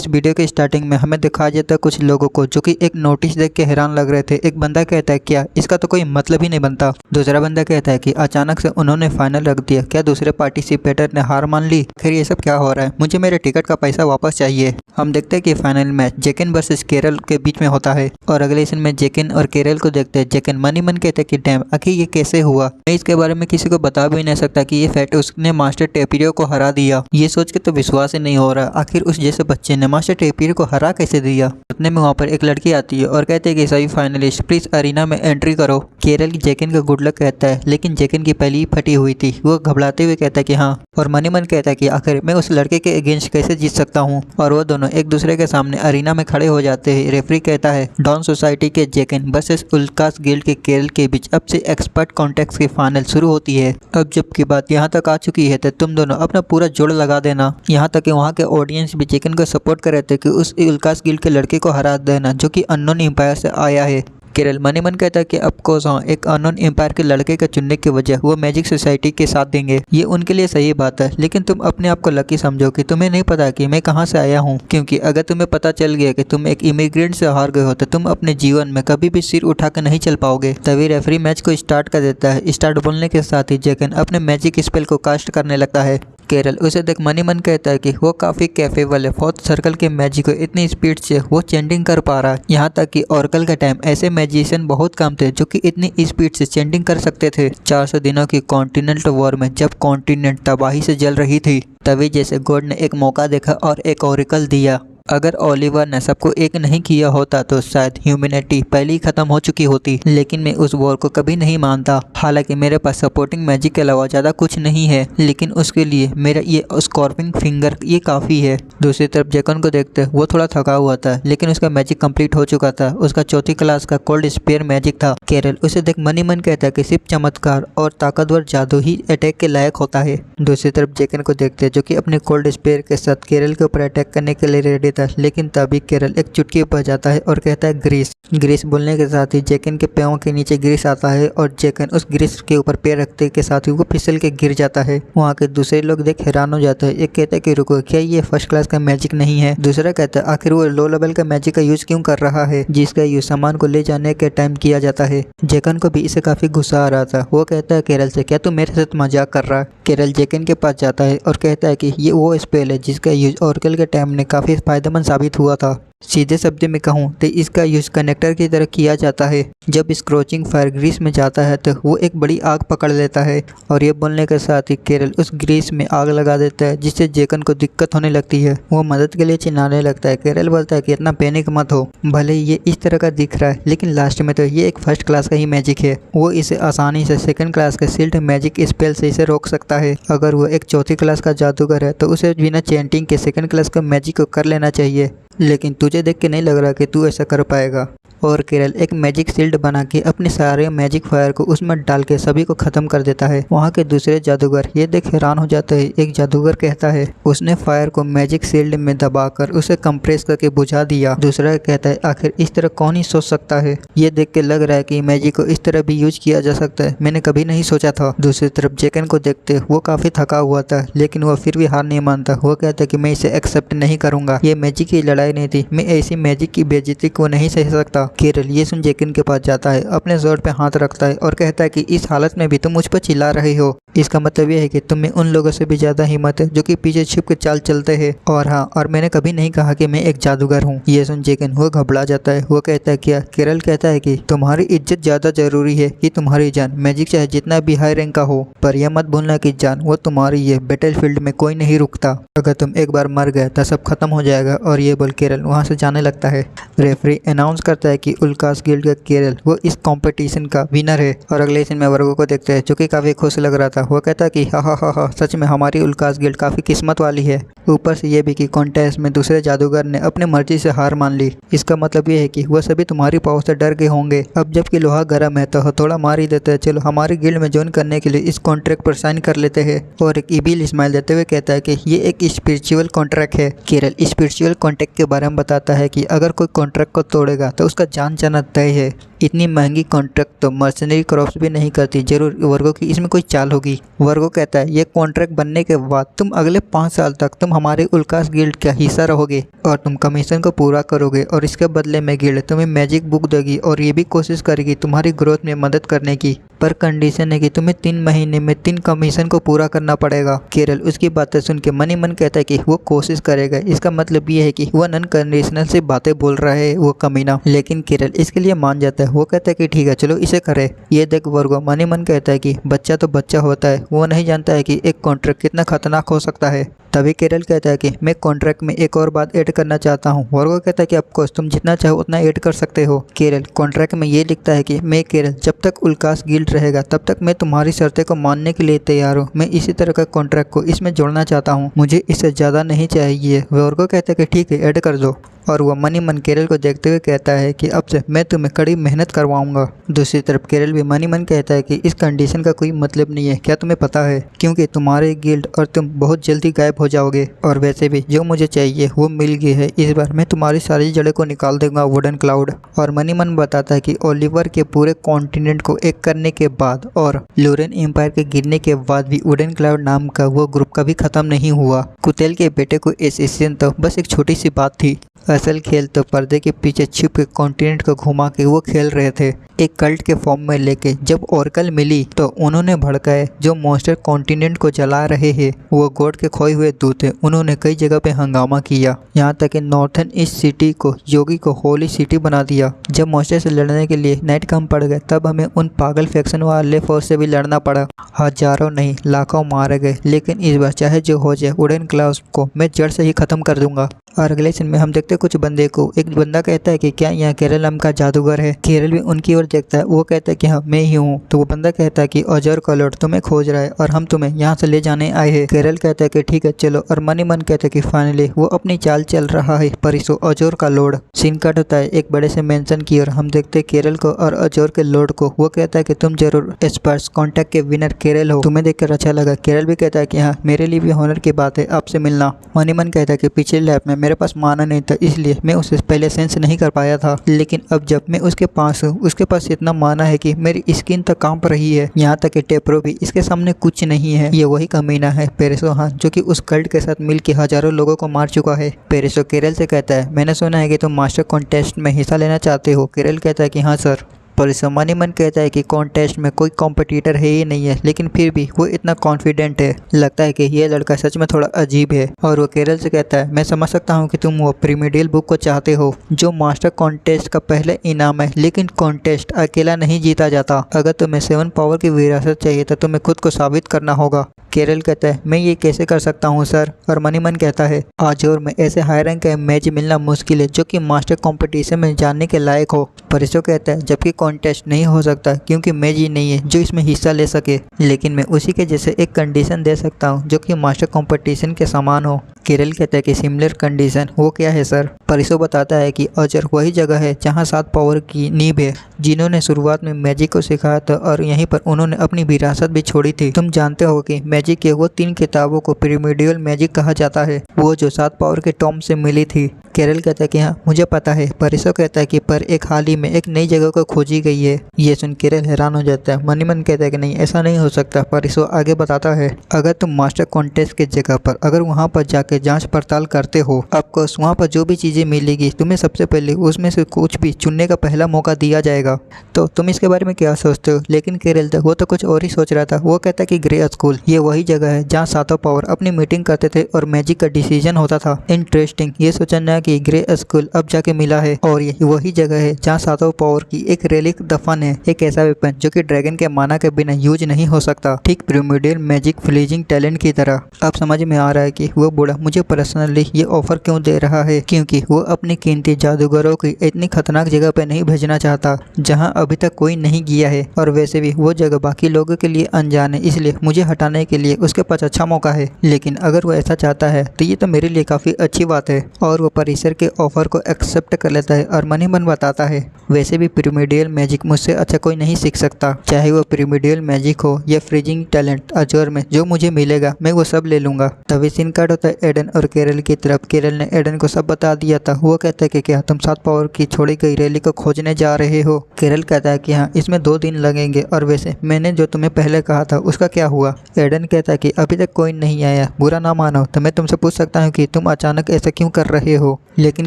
इस वीडियो के स्टार्टिंग में हमें दिखाया जाता है कुछ लोगों को जो कि एक नोटिस देख के हैरान लग रहे थे। एक बंदा कहता है क्या इसका तो कोई मतलब ही नहीं बनता। दूसरा बंदा कहता है कि अचानक से उन्होंने फाइनल रख दिया, क्या दूसरे पार्टिसिपेटर ने हार मान ली? फिर ये सब क्या हो रहा है? मुझे मेरे टिकट का पैसा वापस चाहिए। हम देखते हैं कि फाइनल मैच जेकिन वर्सेस केरल के बीच में होता है और अगले सीन में जेकिन और केरल को देखते हैं। जेकिन मन ही मन कहते हैं कि डैम आखिर ये कैसे हुआ, मैं इसके बारे में किसी को बता भी नहीं सकता कि ये फैक्ट उसने मास्टर टेपिरियो को हरा दिया। ये सोच के तो विश्वास ही नहीं हो रहा, आखिर उस जैसे बच्चे ने मास्टर टेपिरियो को हरा कैसे दिया। उतने में वहाँ पर एक लड़की आती है और कहते हैं कि सभी फाइनलिस्ट प्लीज अरीना में एंट्री करो। केरल की जेकिन का गुड लक कहता है, लेकिन जेकिन की पहली ही फटी हुई थी। वो घबराते हुए कहता है कि हाँ, और मन ही मन कहता है कि आखिर मैं उस लड़के के अगेंस्ट कैसे जीत सकता हूँ। और वो दोनों एक दूसरे के सामने अरीना में खड़े हो जाते हैं। रेफरी कहता है डॉन सोसाइटी के जेकिन वर्सेस उल्कास गिल्ड के केरल के बीच अब से एक्सपर्ट कॉन्टेक्ट की फाइनल शुरू होती है। अब जबकि बात यहाँ तक आ चुकी है तो तुम दोनों अपना पूरा जोड़ लगा देना। यहाँ तक कि वहाँ के ऑडियंस भी जेकिन को सपोर्ट कर रहे थे कि उस उल्कास गिल्ड के लड़के को हरा देना जो कि अननोन एम्पायर से आया है। केरल मन ही मन कहता है कि अफकोर्स हाँ, एक अननोन एम्पायर के लड़के का चुनने की वजह वो मैजिक सोसाइटी के साथ देंगे। ये उनके लिए सही बात है, लेकिन तुम अपने आप को लकी समझो कि तुम्हें नहीं पता कि मैं कहाँ से आया हूँ। क्योंकि अगर तुम्हें पता चल गया कि तुम एक इमिग्रेंट से हार गए हो तो तुम अपने जीवन में कभी भी सिर उठाकर नहीं चल पाओगे। तभी रेफरी मैच को स्टार्ट कर देता है। स्टार्ट बोलने के साथ ही जेकिन अपने मैजिक स्पेल को कास्ट करने लगता है। केरल उसे देख मन ही मन कहता है कि वो काफी कैपेबल है। फोर्थ सर्कल के मैजिक को इतनी स्पीड से वो चेंटिंग कर पा रहा है। यहाँ तक कि ऑर्कल का टाइम ऐसे मैजिशियन बहुत कम थे जो कि इतनी स्पीड से चेंटिंग कर सकते थे। 400 दिनों की कॉन्टिनेंटल वॉर में जब कॉन्टिनेंट तबाही से जल रही थी तभी जैसे गॉड ने एक मौका देखा और एक ऑरिकल दिया। अगर ओलिवर ने सबको एक नहीं किया होता तो शायद ह्यूमैनिटी पहले ही खत्म हो चुकी होती, लेकिन मैं उस वॉर को कभी नहीं मानता। हालांकि मेरे पास सपोर्टिंग मैजिक के अलावा ज़्यादा कुछ नहीं है, लेकिन उसके लिए मेरा ये स्कॉर्पिंग फिंगर ये काफ़ी है। दूसरी तरफ जेकन को देखते वो थोड़ा थका हुआ था, लेकिन उसका मैजिक कंप्लीट हो चुका था। उसका चौथी क्लास का कोल्ड स्पेयर मैजिक था। केरल उसे देख मन ही मन कहता है कि सिर्फ चमत्कार और ताकतवर जादू ही अटैक के लायक होता है। दूसरी तरफ जेकन को देखते जो कि अपने कोल्ड स्पेयर के साथ केरल के ऊपर अटैक करने के लिए रेडी था, लेकिन तभी केरल एक चुटकी बजाता है और कहता है ग्रीस। ग्रीस बोलने के साथ ही जेकिन के पैरों के नीचे ग्रीस आता है और जेकिन उस ग्रीस के ऊपर पैर रखते के साथ ही वो फिसल के गिर जाता है। वहाँ के दूसरे लोग देख हैरान हो जाते हैं। एक कहता है कि रुको, क्या ये फर्स्ट क्लास का मैजिक नहीं है? दूसरा कहता है आखिर वो लो लेवल का मैजिक का यूज क्यों कर रहा है जिसका यूज सामान को ले जाने के टाइम किया जाता है। जेकिन को भी इसे काफी गुस्सा आ रहा था। वो कहता है केरल से, क्या तू मेरे साथ मजाक कर रहा है? केरल जेकिन के पास जाता है और कहता है कि ये वो स्पेल है जिसका यूज ऑर्कल के टाइम में काफी फायदेमंद साबित हुआ था। सीधे शब्द में कहूँ तो इसका यूज कनेक्टर की तरह किया जाता है। जब स्क्रोचिंग फायर ग्रीस में जाता है तो वो एक बड़ी आग पकड़ लेता है और ये बोलने के साथ ही केरल उस ग्रीस में आग लगा देता है जिससे जेकन को दिक्कत होने लगती है। वो मदद के लिए चिल्लाने लगता है। केरल बोलता है कि इतना पैनिक मत हो, भले ही ये इस तरह का दिख रहा है लेकिन लास्ट में तो ये एक फर्स्ट क्लास का ही मैजिक है। वो इसे आसानी से सेकंड क्लास के सील्ड मैजिक स्पेल से इसे रोक सकता है। अगर वो एक चौथी क्लास का जादूगर है तो उसे बिना चेंटिंग के सेकंड क्लास का मैजिक को कर लेना चाहिए, लेकिन तुझे देख के नहीं लग रहा कि तू ऐसा कर पाएगा। और केरल एक मैजिक शील्ड बना के अपने सारे मैजिक फायर को उसमें डाल के सभी को खत्म कर देता है। वहाँ के दूसरे जादूगर ये देख हैरान हो जाते हैं। एक जादूगर कहता है उसने फायर को मैजिक शील्ड में दबाकर उसे कंप्रेस करके बुझा दिया। दूसरा कहता है आखिर इस तरह कौन ही सोच सकता है? ये देख के लग रहा है कि मैजिक को इस तरह भी यूज किया जा सकता है, मैंने कभी नहीं सोचा था। दूसरी तरफ जेकन को देखते वो काफी थका हुआ था, लेकिन वो फिर भी हार नहीं मानता। वो कहता है कि मैं इसे एक्सेप्ट नहीं करूंगा, ये मैजिक की लड़ाई नहीं थी, मैं ऐसी मैजिक की बेइज्जती को नहीं सह सकता। केरल ये सुन जेकिन के पास जाता है, अपने जोर पे हाथ रखता है और कहता है कि इस हालत में भी तुम मुझ पर चिल्ला रहे हो, इसका मतलब ये है कि तुम में उन लोगों से भी ज्यादा हिम्मत है जो कि पीछे छिप के चाल चलते हैं। और हाँ, और मैंने कभी नहीं कहा कि मैं एक जादूगर हूँ। ये सुन जेकिन वो घबरा जाता है। वो कहता है क्या? केरल कहता है कि तुम्हारी इज्जत ज्यादा जरूरी है कि तुम्हारी जान। मैजिक चाहे जितना भी हाई रैंक का हो, पर यह मत भूलना कि जान वो तुम्हारी है, बैटलफील्ड में कोई नहीं रुकता। अगर तुम एक बार मर गए तो सब खत्म हो जाएगा। और ये बोल केरल वहाँ से जाने लगता है। रेफरी अनाउंस करता है कि उल्कास गिल्ड का केरल वो इस कंपटीशन का विनर है। और अगले सीन में वर्गो को देखते हैं जो कि काफी खुश लग रहा था। वो कहता है कि हा हा हा हा, सच में हमारी उल्कास गिल्ड काफी किस्मत वाली है। ऊपर से ये भी कि कॉन्टेस्ट में दूसरे जादूगर ने अपनी मर्जी से हार मान ली। इसका मतलब ये है कि वह सभी तुम्हारी पावर से डर गए होंगे। अब जबकि लोहा गर्म है तो हथौड़ा मार ही देते हैं। चलो हमारी गिल्ड में ज्वाइन करने के लिए इस कॉन्ट्रैक्ट पर साइन कर लेते हैं। और एक इविल स्माइल देते हुए कहता है कि ये एक स्पिरिचुअल कॉन्ट्रैक्ट है। केरल स्पिरिचुअल कॉन्ट्रैक्ट के बारे में बताता है कि अगर कोई कॉन्ट्रैक्ट को तोड़ेगा तो उसका जान जाना तय है। इतनी महंगी कॉन्ट्रैक्ट तो मर्सनरी क्रॉप्स भी नहीं करती, जरूर वर्गो की इसमें कोई चाल होगी। वर्गो कहता है ये कॉन्ट्रैक्ट बनने के बाद तुम अगले 5 साल तक तुम हमारे उल्कास गिल्ड का हिस्सा रहोगे और तुम कमीशन को पूरा करोगे और इसके बदले में गिल्ड तुम्हें मैजिक बुक देगी और ये भी कोशिश करेगी तुम्हारी ग्रोथ में मदद करने की, पर कंडीशन है कि तुम्हें 3 महीने में 3 कमीशन को पूरा करना पड़ेगा। केरल उसकी बातें सुन के मन ही मन कहता है कि वो कोशिश करेगा। इसका मतलब ये है कि वो नॉन कंडीशनल से बातें बोल रहा है वो कमीना, लेकिन केरल इसके लिए मान जाता है। वो कहता है कि ठीक है चलो इसे करे। ये देख वर्गो मन ही मन कहता है कि बच्चा तो बच्चा होता है, वो नहीं जानता है कि एक कॉन्ट्रैक्ट कितना खतरनाक हो सकता है। तभी केरल कहता है कि मैं कॉन्ट्रैक्ट में एक और बात ऐड करना चाहता हूँ। वर्गो कहता है कि ऑफकोर्स तुम जितना चाहो उतना ऐड कर सकते हो। केरल कॉन्ट्रैक्ट में ये लिखता है कि मैं केरल जब तक उल्कास गिल्ड रहेगा तब तक मैं तुम्हारी शर्तें को मानने के लिए तैयार हूँ। मैं इसी तरह का कॉन्ट्रैक्ट को इसमें जोड़ना चाहता हूँ, मुझे इससे ज़्यादा नहीं चाहिए। वर्गो कहता है कि ठीक है ऐड कर दो और वह मन ही मन केरल को देखते हुए कहता है कि अब से मैं तुम्हें कड़ी मेहनत करवाऊंगा। दूसरी तरफ केरल भी मन ही मन कहता है कि इस कंडीशन का कोई मतलब नहीं है, क्या तुम्हें पता है, क्योंकि तुम्हारे गिल्ड और तुम बहुत जल्दी गायब हो जाओगे और वैसे भी जो मुझे चाहिए वो मिल गई है। इस बार मैं तुम्हारी सारी जड़ें को निकाल दूंगा वुडन क्लाउड। और मन ही मन बताता है कि ओलिवर के पूरे कॉन्टिनेंट को एक करने के बाद और लोरेन एम्पायर के गिरने के बाद भी वुडन क्लाउड नाम का वो ग्रुप कभी खत्म नहीं हुआ। कुतेल के बेटे को एसेसियन तो बस एक छोटी सी बात थी, असल खेल तो पर्दे के पीछे छिप के कॉन्टिनेंट को घुमा के वो खेल रहे थे एक कल्ट के फॉर्म में लेके। जब ओरेकल मिली तो उन्होंने भड़काए जो मॉन्स्टर कॉन्टिनेंट को जला रहे हैं वो गॉड के खोए हुए दूत थे। उन्होंने कई जगह पे हंगामा किया, यहाँ तक कि नॉर्थन ईस्ट सिटी को योगी को होली सिटी बना दिया। जब मॉन्स्टर से लड़ने के लिए नाइट कम पड़ गए तब हमें उन पागल फैक्शन वाले फोर्स से भी लड़ना पड़ा। हजारों नहीं लाखों मारे गए, लेकिन इस बार चाहे जो हो जाए वुडन क्लाउड को मैं जड़ से ही खत्म कर दूंगा। और अगले सीन में हम देखते कुछ बंदे को, एक बंदा कहता है कि क्या यहाँ केरल नाम का जादूगर है। केरल भी उनकी ओर देखता है, वो कहता है कि हाँ मैं ही हूँ। तो वो बंदा कहता है कि अजोर का लॉर्ड तुम्हें खोज रहा है और हम तुम्हें यहाँ से ले जाने आए हैं। केरल कहता है कि ठीक है चलो, और मन ही मन कहता है कि फाइनली वो अपनी चाल चल रहा है परिसो अजोर का लॉर्ड। सीन कट होता है एक बड़े से मेंशन की और हम देखते हैं केरल को और अजोर के लॉर्ड को। वो कहता है कि तुम जरूर स्पर्स कॉन्टैक्ट के विनर केरल हो, तुम्हें देखकर अच्छा लगा। केरल भी कहता है कि हाँ मेरे लिए भी ऑनर की बात है आपसे मिलना। मन ही मन कहता है कि पिछले लैप में मेरे पास माना नहीं था, इसलिए मैं उसे पहले सेंस नहीं कर पाया था, लेकिन अब जब मैं उसके पास हूँ उसके पास इतना माना है कि मेरी स्किन तक कांप रही है। यहाँ तक कि टेप्रो भी इसके सामने कुछ नहीं है। ये वही कमीना है पेरिसो हाँ, जो कि उस कल्ट के साथ मिल के हजारों लोगों को मार चुका है। पेरिसो केरल से कहता है मैंने सुना है कि तुम मास्टर कॉन्टेस्ट में हिस्सा लेना चाहते हो। केरल कहता है कि हाँ सर। परिसो मन ही मन कहता है कि कॉन्टेस्ट में कोई कॉम्पिटिटर है ही नहीं है, लेकिन फिर भी वो इतना कॉन्फिडेंट है, लगता है कि ये लड़का सच में थोड़ा अजीब है। और वो केरल से कहता है मैं समझ सकता हूँ कि तुम वो प्रीमिडियल बुक को चाहते हो जो मास्टर कॉन्टेस्ट का पहला इनाम है, लेकिन कॉन्टेस्ट अकेला नहीं जीता जाता। अगर तुम्हें 7 पावर की विरासत चाहिए तो तुम्हें खुद को साबित करना होगा। केरल कहता है मैं ये कैसे कर सकता हूँ सर। और मन ही मन कहता है आजोर में ऐसे हाई रैंक का मैच मिलना मुश्किल है जो कि मास्टर कंपटीशन में जाने के लायक हो। परिसो कहता है जबकि कॉन्टेस्ट नहीं हो सकता क्योंकि मैच ही नहीं है जो इसमें हिस्सा ले सके, लेकिन मैं उसी के जैसे एक कंडीशन दे सकता हूँ जो कि मास्टर कंपटीशन के समान हो। केरल कहता है कि सिमिलर कंडीशन वो क्या है सर। परिसो बताता है कि अजर वही जगह है जहाँ 7 पावर की नींव है जिन्होंने शुरुआत में मैजिक को सिखाया था और यहीं पर उन्होंने अपनी विरासत भी छोड़ी थी। तुम जानते हो कि मैजिक के वो 3 किताबों को प्रीमिडियल मैजिक कहा जाता है, वो जो 7 पावर के टॉम से मिली थी। केरल कहता है कि हाँ मुझे पता है। परिसो कहता है कि पर एक हाल ही में एक नई जगह को खोजी गई है। ये सुन केरल हैरान हो जाता है। मन ही मन कहता है कि नहीं ऐसा नहीं हो सकता। परिसो आगे बताता है अगर तुम मास्टर कॉन्टेस्ट की जगह पर अगर वहाँ पर जाके जांच पड़ताल करते हो, आपको वहाँ पर जो भी चीज़ें मिलेगी तुम्हें सबसे पहले उसमें से कुछ भी चुनने का पहला मौका दिया जाएगा। तो तुम इसके बारे में क्या सोचते हो। लेकिन केरल तक वो तो कुछ और ही सोच रहा था। वो कहता है कि ग्रे स्कूल ये वही जगह है जहाँ 7 पावर अपनी मीटिंग करते थे और मैजिक का डिसीजन होता था। इंटरेस्टिंग, ये सोचना कि ग्रे स्कूल अब जाके मिला है और ये वही जगह है जहाँ 7 पावर की एक रेलिक दफन है, एक ऐसा वेपन जो कि ड्रैगन के माना के बिना यूज नहीं हो सकता, ठीक प्रीमिडियल मैजिक फ्लीजिंग टैलेंट की तरह। अब समझ में आ रहा है कि वो बूढ़ा मुझे पर्सनली ये ऑफर क्यों दे रहा है, क्योंकि वो अपनी कीमती जादूगरों की इतनी खतरनाक जगह पे नहीं भेजना चाहता जहां अभी तक कोई नहीं गया है, और वैसे भी वो जगह बाकी लोगों के लिए अनजान है, इसलिए मुझे हटाने के लिए उसके पास अच्छा मौका है। लेकिन अगर वो ऐसा चाहता है तो ये तो मेरे लिए काफी अच्छी बात है। और वो टीचर के ऑफर को एक्सेप्ट कर लेता है और मन ही मन बताता है, वैसे भी प्रीमिडियल मैजिक मुझसे अच्छा कोई नहीं सीख सकता, चाहे वो प्रीमिडियल मैजिक हो या फ्रीजिंग टैलेंट। अजोर में जो मुझे मिलेगा मैं वो सब ले लूंगा। तभी सीन कट होता है एडन और केरल की तरफ। केरल ने एडन को सब बता दिया था। वो कहता है कि क्या तुम 7 पावर की छोड़ी गई रैली को खोजने जा रहे हो? केरल कहता है कि हाँ, इसमें 2 दिन लगेंगे, और वैसे मैंने जो तुम्हें पहले कहा था उसका क्या हुआ? एडन कहता है कि अभी तक कोई नहीं आया, बुरा ना मानो तो मैं तुमसे पूछ सकता हूँ कि तुम अचानक ऐसा क्यों कर रहे हो? लेकिन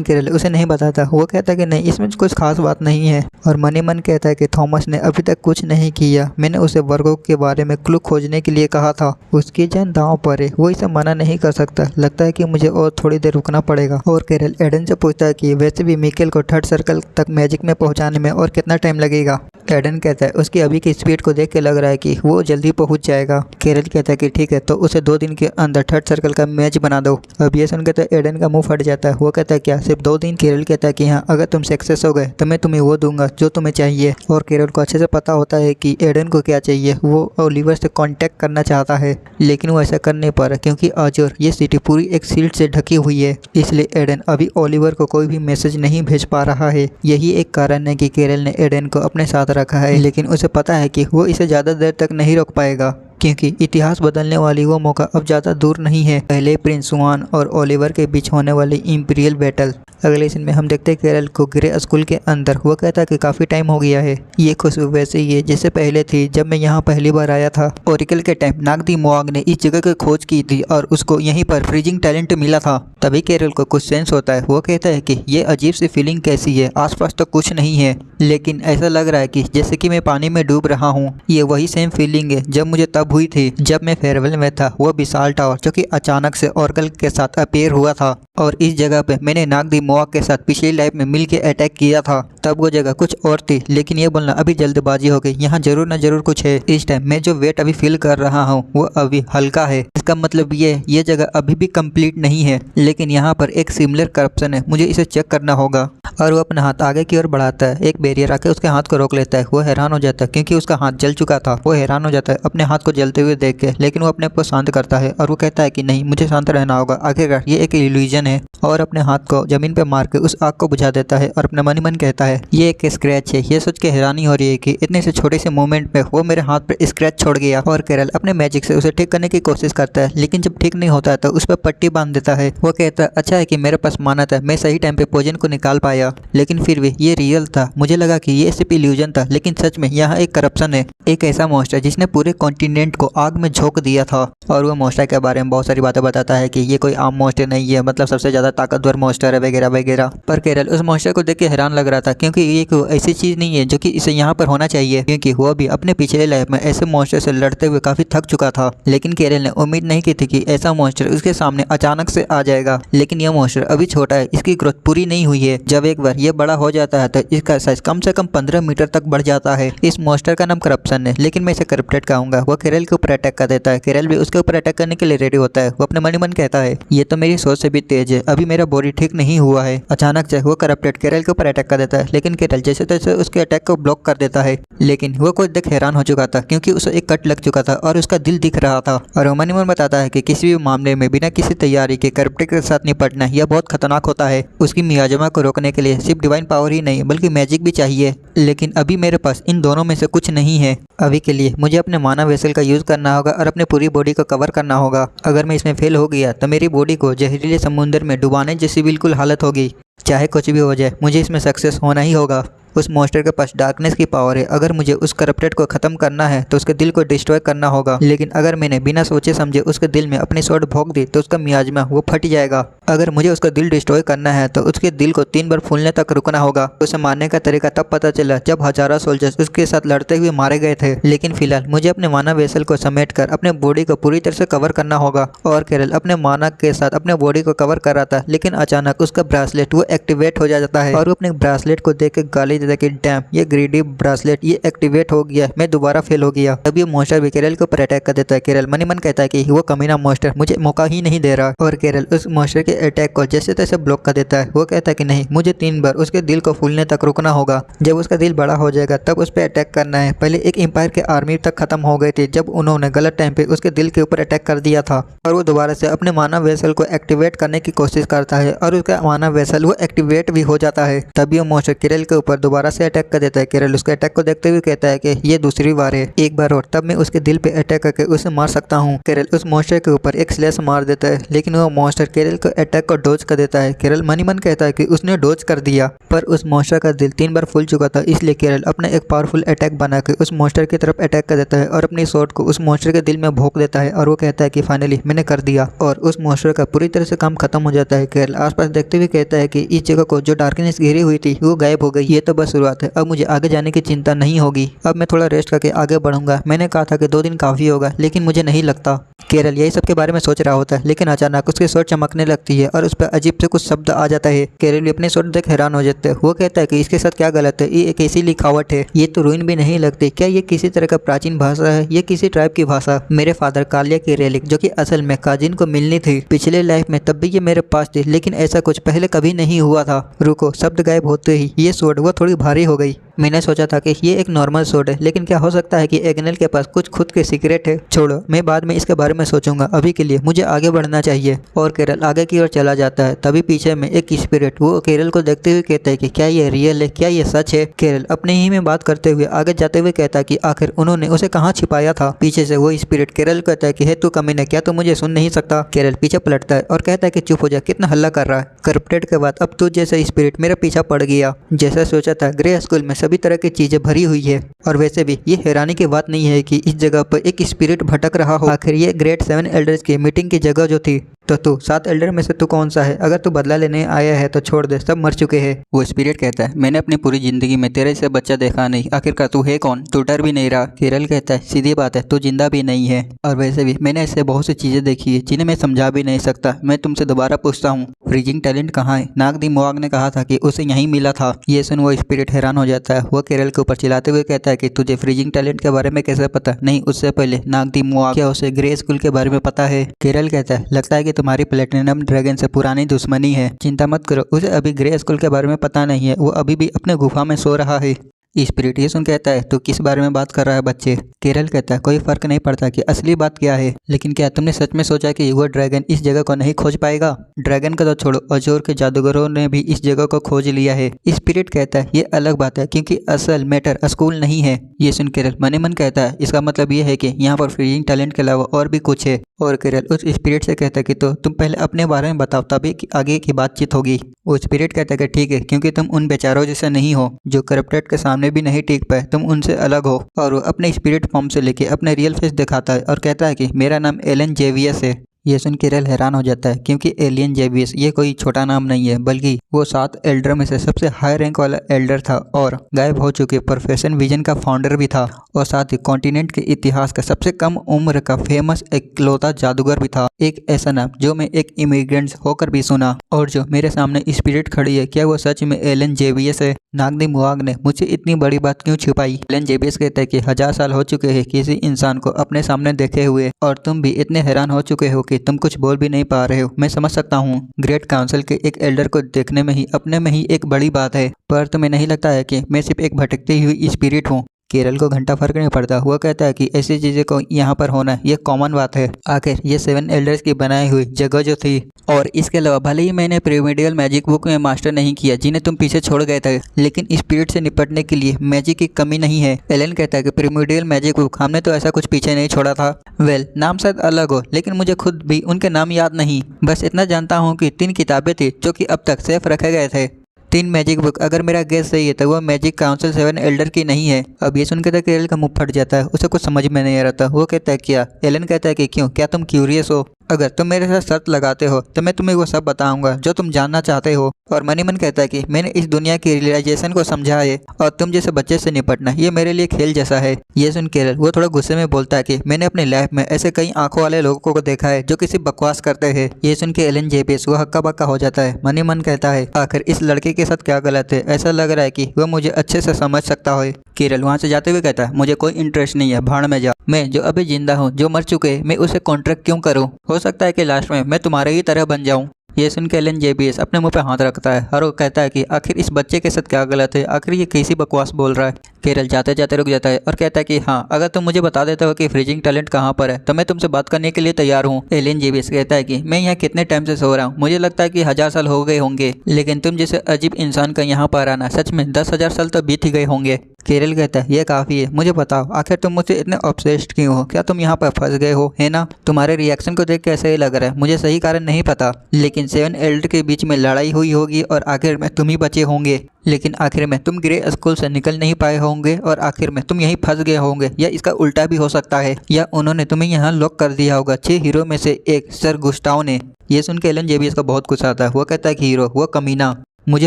केरल उसे नहीं बताता। वो कहता है कि नहीं, इसमें कुछ खास बात नहीं है। और मन ही मन कहता है कि थॉमस ने अभी तक कुछ नहीं किया, मैंने उसे वर्गों के बारे में क्लू खोजने के लिए कहा था। उसकी जान दांव पर है, वो इसे मना नहीं कर सकता। लगता है कि मुझे और थोड़ी देर रुकना पड़ेगा। और केरल एडन से पूछता है कि वैसे भी मिकेल को 3rd सर्कल तक मैजिक में पहुंचाने में और कितना टाइम लगेगा? एडन कहता है उसकी अभी की स्पीड को देख के लग रहा है कि वो जल्दी पहुंच जाएगा। केरल कहता है कि ठीक है, तो उसे 2 दिन के अंदर 3rd सर्कल का मैच बना दो। अब ये सुनकर तो एडन का मुंह फट जाता है। वो कहता है क्या सिर्फ 2 दिन? केरल कहता है कि हाँ, अगर तुम सक्सेस हो गए तो मैं तुम्हें वो दूंगा जो तुम्हें चाहिए। और केरल को अच्छे से पता होता है कि एडन को क्या चाहिए। वो ओलिवर से कांटेक्ट करना चाहता है, लेकिन वो ऐसा कर नहीं पा रहा क्योंकि अजोर ये सिटी पूरी एक शील्ड से ढकी हुई है। इसलिए एडन अभी ओलिवर को कोई भी मैसेज नहीं भेज पा रहा है। यही एक कारण है कि केरल ने एडन को अपने साथ रखा है, लेकिन उसे पता है कि वो इसे ज़्यादा देर तक नहीं रोक पाएगा, क्योंकि इतिहास बदलने वाली वो मौका अब ज़्यादा दूर नहीं है। पहले प्रिंस जुआन और ओलिवर के बीच होने वाली इंपीरियल बैटल। अगले सीन में हम देखते हैं केरल को गिरे स्कूल के अंदर। वो कहता है कि काफ़ी टाइम हो गया है। ये खुशबू वैसे ही है जैसे पहले थी जब मैं यहाँ पहली बार आया था। ओरिकल के टाइम नागदी मोआग ने इस जगह की खोज की थी और उसको यहीं पर फ्रीजिंग टैलेंट मिला था। तभी केरल को कुछ सेंस होता है। वो कहता है कि ये अजीब सी फीलिंग कैसी है, आसपास तो कुछ नहीं है, लेकिन ऐसा लग रहा है कि जैसे कि मैं पानी में डूब रहा हूँ। ये वही सेम फीलिंग है जब मुझे तब हुई थी जब मैं फेयरवेल में था। वो विशाल टावर जो कि अचानक से ओरेकल के साथ अपीयर हुआ था, और इस जगह पे मैंने नागदी मोआग के साथ पिछली लाइफ में मिल के अटैक किया था। तब वो जगह कुछ और थी, लेकिन ये बोलना अभी जल्दबाजी हो गई। यहाँ जरूर ना जरूर कुछ है। इस टाइम मैं जो वेट अभी फील कर रहा हूँ वो अभी हल्का है। इसका मतलब ये जगह अभी भी कंप्लीट नहीं है, लेकिन यहाँ पर एक सिमिलर करप्शन है, मुझे इसे चेक करना होगा। और वो अपना हाथ आगे की ओर बढ़ाता है। एक बैरियर आके उसके हाथ को रोक लेता है। वो हैरान हो जाता है क्योंकि उसका हाथ जल चुका था। वो हैरान हो जाता है अपने हाथ को जलते हुए देख के, लेकिन वो अपने आप को शांत करता है और वो कहता है कि नहीं, मुझे शांत रहना होगा, आखिरकार ये एक इल्यूजन है। और अपने हाथ को जमीन पे मार के उस आग को बुझा देता है और अपने मन ही मन कहता है ये एक स्क्रैच है। ये सोच के हैरानी हो रही है कि इतने से छोटे से मूवमेंट में वो मेरे हाथ पे स्क्रैच छोड़ गया। और केरल अपने मैजिक से उसे ठीक करने की कोशिश करता है, लेकिन जब ठीक नहीं होता है तो उस पर पट्टी बांध देता है। वो कहता है अच्छा है कि मेरे पास मानत है, मैं सही टाइम पे पोजन को निकाल पाया, लेकिन फिर भी ये रियल था। मुझे लगा कि ये सिर्फ इल्यूजन था, लेकिन सच में यहाँ एक करप्शन है। एक ऐसा मॉन्स्टर जिसने पूरे कॉन्टिनेंट को आग में झोंक दिया था। और वो मॉन्स्टर के बारे में बहुत सारी बातें बताता है कि ये कोई आम मॉन्स्टर नहीं है, मतलब सबसे ज्यादा ताकतवर मॉन्स्टर है वगैरह वगैरह। पर केरल उस मॉन्स्टर को देख के हैरान लग रहा था, क्योंकि ये कोई ऐसी चीज नहीं है जो कि इसे यहाँ पर होना चाहिए, क्योंकि वो भी अपने पिछले लाइफ में ऐसे मॉन्स्टर से लड़ते हुए काफी थक चुका था। लेकिन केरल ने उम्मीद नहीं की थी कि ऐसा मॉन्स्टर उसके सामने अचानक से आ जाएगा। लेकिन यह मॉन्स्टर अभी छोटा है, इसकी ग्रोथ पूरी नहीं हुई है। जब एक बार ये बड़ा हो जाता है तो इसका साइज कम से कम 15 मीटर तक बढ़ जाता है। इस मॉन्स्टर का नाम करप्शन है, लेकिन मैं इसे करप्टेड कहूंगा। वो केरल के ऊपर अटैक कर देता है। केरल भी उसके ऊपर अटैक करने के लिए रेडी होता है। वो अपने मन ही मन कहता है ये तो मेरी सोच से भी तेज है, अभी मेरा बॉडी ठीक नहीं हुआ है। अचानक से वो करप्टेड केरल के ऊपर अटैक कर देता है, लेकिन केरल जैसे तैसे उसके अटैक को ब्लॉक कर देता है। लेकिन वो खुद देख हैरान हो चुका था, क्योंकि उसे एक कट लग चुका था और उसका दिल दिख रहा था। और वो मन ही मन बताता है कि किसी भी मामले में बिना किसी तैयारी के करप्टेड के साथ निपटना यह बहुत खतरनाक होता है। उसकी मियाजमा को रोकने के लिए सिर्फ डिवाइन पावर ही नहीं बल्कि मैजिक भी चाहिए, लेकिन अभी मेरे पास इन दोनों में से कुछ नहीं है। अभी के लिए मुझे अपने मानव वेसल का यूज करना होगा और अपने पूरी बॉडी को कवर करना होगा। अगर मैं इसमें फेल हो गया तो मेरी बॉडी को जहरीले समुद्र में डुबाने जैसी बिल्कुल हालत होगी। चाहे कुछ भी हो जाए, मुझे इसमें सक्सेस होना ही होगा। उस मॉन्स्टर के पास डार्कनेस की पावर है। अगर मुझे उस करप्टेड को खत्म करना है तो उसके दिल को डिस्ट्रॉय करना होगा, लेकिन अगर मैंने बिना सोचे समझे उसके दिल में अपनी स्वॉर्ड भोंक दी तो उसका मियाजमा वो फट जाएगा। अगर मुझे उसका दिल डिस्ट्रॉय करना है तो उसके दिल को 3 बार फूलने तक रुकना होगा। उसे मारने का तरीका तब पता चला जब हजारों सोल्जर्स उसके साथ लड़ते हुए मारे गए थे। लेकिन फिलहाल मुझे अपने मानव वेसल को समेट कर अपने बॉडी को पूरी तरह से कवर करना होगा। और केरल अपने मानव के साथ अपने बॉडी को कवर कर रहा था, लेकिन अचानक उसका ब्रासलेट वो एक्टिवेट हो जाता है और वो अपने ब्रासलेट को देख के गाली दिखाई देता है कि डैम, ये ग्रीडी ब्रासलेट ये एक्टिवेट हो गया, मैं दोबारा फेल हो गया। तब ये मॉन्स्टर भी केरल के ऊपर अटैक कर देता है। केरल मन ही मन कहता है कि वो कमीना मॉन्स्टर मुझे मौका ही नहीं दे रहा, और केरल उस मॉन्स्टर के अटैक को जैसे तैसे ब्लॉक कर देता है। वो कहता है कि नहीं, मुझे 3 बार उसके दिल को फूलने तक रुकना होगा। जब उसका दिल बड़ा हो जाएगा तब उस पर अटैक करना है। पहले एक एम्पायर के आर्मी तक खत्म हो गई थी जब उन्होंने गलत टाइम पे उसके दिल के ऊपर अटैक कर दिया था, और वो दोबारा से अपने मानव वेसल को एक्टिवेट करने की कोशिश करता है और उसका मानव वेसल वो एक्टिवेट भी हो जाता है। तभी वो मॉन्स्टर केरल के ऊपर दोबारा से अटैक कर देता है। केरल उसके अटैक को देखते हुए कहता है कि ये दूसरी बार है, एक बार और तब मैं उसके दिल पे अटैक करके उसे मार सकता हूँ। केरल उस मॉन्स्टर के ऊपर एक स्लैश मार देता है, लेकिन वो मॉन्स्टर केरल के अटैक को डोज कर देता है। केरल मन ही मन कहता है कि उसने डोज कर दिया, पर उस मॉन्स्टर का दिल 3 बार फूल चुका था, इसलिए केरल अपना एक पावरफुल अटैक बना के उस मॉन्स्टर की तरफ अटैक कर देता है और अपनी शॉट को उस मॉन्स्टर के दिल में भोंक देता है। और वो कहता है कि फाइनली मैंने कर दिया, और उस मॉन्स्टर का पूरी तरह से काम खत्म हो जाता है। केरल आसपास देखते हुए कहता है कि इस जगह को जो डार्कनेस घेरी हुई थी वो गायब हो गई, ये तो बस शुरुआत है, अब मुझे आगे जाने की चिंता नहीं होगी, अब मैं थोड़ा रेस्ट करके आगे बढ़ूंगा। मैंने कहा था कि 2 दिन काफी होगा, लेकिन मुझे नहीं लगता। केरल यही सब के बारे में सोच रहा होता है, लेकिन अचानक उसकी शॉट चमकने लगती है और उस पर अजीब से कुछ शब्द आ जाता है। केरल भी अपनी शॉट देख हैरान हो जाता है। वो कहता है कि इसके साथ क्या गलत है, ये एक ऐसी लिखावट है, ये तो रूइन भी नहीं लगती, क्या ये किसी तरह का प्राचीन भाषा है, ये किसी ट्राइब की भाषा। मेरे फादर कालिया की रेलिक जो कि असल में काजिन को मिलनी थी पिछले लाइफ में, तब भी ये मेरे पास थी, लेकिन ऐसा कुछ पहले कभी नहीं हुआ था। रुको, शब्द गायब होते ही ये शॉट वो थोड़ी भारी हो गई। मैंने सोचा था कि ये एक नॉर्मल शॉट है, लेकिन क्या हो सकता है कि एग्नेल के पास कुछ खुद के सीक्रेट है। छोड़ो, मैं बाद में इसके बारे में सोचूंगा, अभी के लिए मुझे आगे बढ़ना चाहिए। और केरल आगे की ओर चला जाता है। तभी पीछे में एक स्पिरिट वो केरल को देखते हुए कहता है कि क्या ये रियल है, क्या ये सच है। केरल अपने ही में बात करते हुए आगे जाते हुए कहता है कि आखिर उन्होंने उसे कहाँ छिपाया था। पीछे से वो स्पिरिट केरल कहता है कि हे तू कमीना, क्या तू मुझे सुन नहीं सकता। केरल पीछे पलटता है और कहता है कि चुप हो जा, कितना हल्ला कर रहा है। करप्टेड के बाद अब तू जैसा स्पिरिट मेरा पीछा पड़ गया। जैसा सोचा था, ग्रे स्कूल में सभी तरह की चीजें भरी हुई है, और वैसे भी ये हैरानी की बात नहीं है कि इस जगह पर एक स्पिरिट भटक रहा हो। आखिर ये ग्रेट 7 एल्डर्स की मीटिंग की जगह जो थी, तो तू 7 एल्डर में से तू कौन सा है? अगर तू बदला लेने आया है तो छोड़ दे, सब मर चुके हैं। वो स्पिरिट कहता है, मैंने अपनी पूरी जिंदगी में तेरे से बच्चा देखा नहीं, आखिरकार तू है कौन? तू डर भी नहीं रहा। केरल कहता है, सीधी बात है, तू जिंदा भी नहीं है, और वैसे भी मैंने ऐसे बहुत सी चीजें देखी है जिन्हें मैं समझा भी नहीं सकता। मैं तुमसे दोबारा पूछता हूँ, फ्रीजिंग टैलेंट कहाँ है? नागदी मोआग ने कहा था कि उसे यहीं मिला था। ये सुन वो स्पिरिट हैरान हो जाता है। वो केरल के ऊपर चिल्लाते हुए कहता है कि तुझे फ्रीजिंग टैलेंट के बारे में कैसे पता? नहीं, उससे पहले नागदी मोआग, क्या उसे ग्रे स्कूल के बारे में पता है? केरल कहता है, लगता है कि तुम्हारी प्लेटिनम ड्रैगन से पुरानी दुश्मनी है। चिंता मत करो, उसे अभी ग्रे स्कूल के बारे में पता नहीं है, वो अभी भी अपने गुफा में सो रहा है। स्पिरिट ये सुन कहता है, तो किस बारे में बात कर रहा है बच्चे? केरल कहता है, कोई फर्क नहीं पड़ता कि असली बात क्या है, लेकिन क्या तुमने सच में सोचा कि वो ड्रैगन इस जगह को नहीं खोज पाएगा? ड्रैगन का तो छोड़ो, अजोर के जादूगरों ने भी इस जगह को खोज लिया है। स्पिरिट कहता है, ये अलग बात है, क्योंकि असल मैटर स्कूल नहीं है। ये सुन केरल मन ही मन कहता है, इसका मतलब ये है कि यहाँ पर फ्रीजिंग टैलेंट के अलावा और भी कुछ है। और केरल उस स्पिरिट से कहता है कि तो तुम पहले अपने बारे में बताओ, तभी आगे की बातचीत होगी। वो स्पिरिट कहता है कि ठीक है, क्योंकि तुम उन बेचारों जैसे नहीं हो जो करप्टेड के सामने भी नहीं टिक पाए, तुम उनसे अलग हो। और वो अपने स्पिरिट फॉर्म से लेके अपने रियल फेस दिखाता है और कहता है कि मेरा नाम एलन जेवियस है। ये सुन केरल हैरान हो जाता है, क्योंकि एलियन जेवियस ये कोई छोटा नाम नहीं है, बल्कि वो 7 एल्डर में से सबसे हाई रैंक वाला एल्डर था, और गायब हो चुके प्रोफेशन विजन का फाउंडर भी था, और साथ ही कॉन्टिनेंट के इतिहास का सबसे कम उम्र का फेमस इकलौता जादूगर भी था। एक ऐसा नाम जो मैं एक इमिग्रेंट होकर भी सुना। और जो मेरे सामने स्पिरिट खड़ी है, क्या वो सच में एलन जेवियस है? नागदी मुआग ने मुझसे इतनी बड़ी बात क्यों छिपाई? एलन जेवियस कहता है कि 1000 साल हो चुके हैं किसी इंसान को अपने सामने देखे हुए, और तुम भी इतने हैरान हो चुके हो कि तुम कुछ बोल भी नहीं पा रहे हो। मैं समझ सकता हूँ, ग्रेट काउंसिल के एक एल्डर को देखने में ही अपने में ही एक बड़ी बात है, पर तुम्हें नहीं लगता है कि मैं सिर्फ एक भटकती हुई स्पिरिट हूँ? केरल को घंटा फर्क नहीं पड़ता। वो कहता है कि ऐसी चीज़ें को यहाँ पर होना ये कॉमन बात है। आखिर ये 7 एल्डर्स की बनाई हुई जगह जो थी, और इसके अलावा भले ही मैंने प्रीमेडियल मैजिक बुक में मास्टर नहीं किया जिन्हें तुम पीछे छोड़ गए थे, लेकिन स्पिरिट से निपटने के लिए मैजिक की कमी नहीं है। एलन कहता है कि प्रीमेडियल मैजिक बुक, हमने तो ऐसा कुछ पीछे नहीं छोड़ा था। वेल, नाम शायद अलग हो, लेकिन मुझे खुद भी उनके नाम याद नहीं। बस इतना जानता हूँ कि 3 किताबें थी जो कि अब तक सेफ रखे गए थे। 3 मैजिक बुक, अगर मेरा गेस सही है तो वो मैजिक काउंसिल 7 एल्डर की नहीं है। अब ये सुनकर तो केरल का मुंह फट जाता है, उसे कुछ समझ में नहीं आ रहा था। वो कहता है क्या? एलन कहता है कि क्यों, क्या तुम क्यूरियस हो? अगर तुम मेरे साथ शर्त लगाते हो तो मैं तुम्हें वो सब बताऊंगा जो तुम जानना चाहते हो। और मनी मन कहता है कि मैंने इस दुनिया की रियलाइजेशन को समझा है, और तुम जैसे बच्चे से निपटना ये मेरे लिए खेल जैसा है। ये सुन केरल वो थोड़ा गुस्से में बोलता है कि मैंने अपनी लाइफ में ऐसे कई आंखों वाले लोगों को देखा है जो किसी बकवास करते हैं। ये सुन के एलन जेवियस वो हक्का बक्का हो जाता है। मनी मन कहता है, आखिर इस लड़के के साथ क्या गलत है। ऐसा लग रहा है कि वह मुझे अच्छे से समझ सकता है। किरल वहाँ से जाते हुए कहता है, मुझे कोई इंटरेस्ट नहीं है, भाड़ में जा। मैं जो अभी जिंदा हूँ, जो मर चुके, मैं उसे कॉन्ट्रैक्ट क्यों करूँ? हो सकता है कि लास्ट में मैं तुम्हारे ही तरह बन जाऊँ। ये सुन के एलन जेबीएस अपने मुंह पे हाथ रखता है और वो कहता है कि आखिर इस बच्चे के साथ क्या गलत है, आखिर ये कैसी बकवास बोल रहा है। केरल जाते जाते रुक जाता है और कहता है कि हाँ, अगर तुम मुझे बता देते हो कि फ्रीजिंग टैलेंट कहाँ पर है तो मैं तुमसे बात करने के लिए तैयार हूँ। एलन जेबीएस कहता है कि मैं यहाँ कितने टाइम से सो रहा हूँ, मुझे लगता है कि 1000 साल हो गए होंगे, लेकिन तुम जैसे अजीब इंसान का यहाँ पर आना, सच में 10,000 साल तो बीत ही गए होंगे। केरल कहता है, ये काफ़ी है, मुझे बताओ आखिर तुम मुझसे इतने ऑब्सेस्ड क्यों हो? क्या तुम यहाँ पर फंस गए हो, है ना? तुम्हारे रिएक्शन को देख के ऐसा ही लग रहा है, मुझे सही कारण नहीं पता, लेकिन 7 एल्डर के बीच में लड़ाई हुई होगी और आखिर में तुम ही बचे होंगे, लेकिन आखिर में तुम ग्रे स्कूल से निकल नहीं पाए होंगे और आखिर में तुम यहीं फंस गए होंगे, या इसका उल्टा भी हो सकता है, या उन्होंने तुम्हें यहाँ लॉक कर दिया होगा 6 हीरो में से एक सर गुस्टाव ने। ये सुन के एलन जेबीएस का बहुत गुस्सा आता है। वो कहता है कि हीरो, वो कमीना मुझे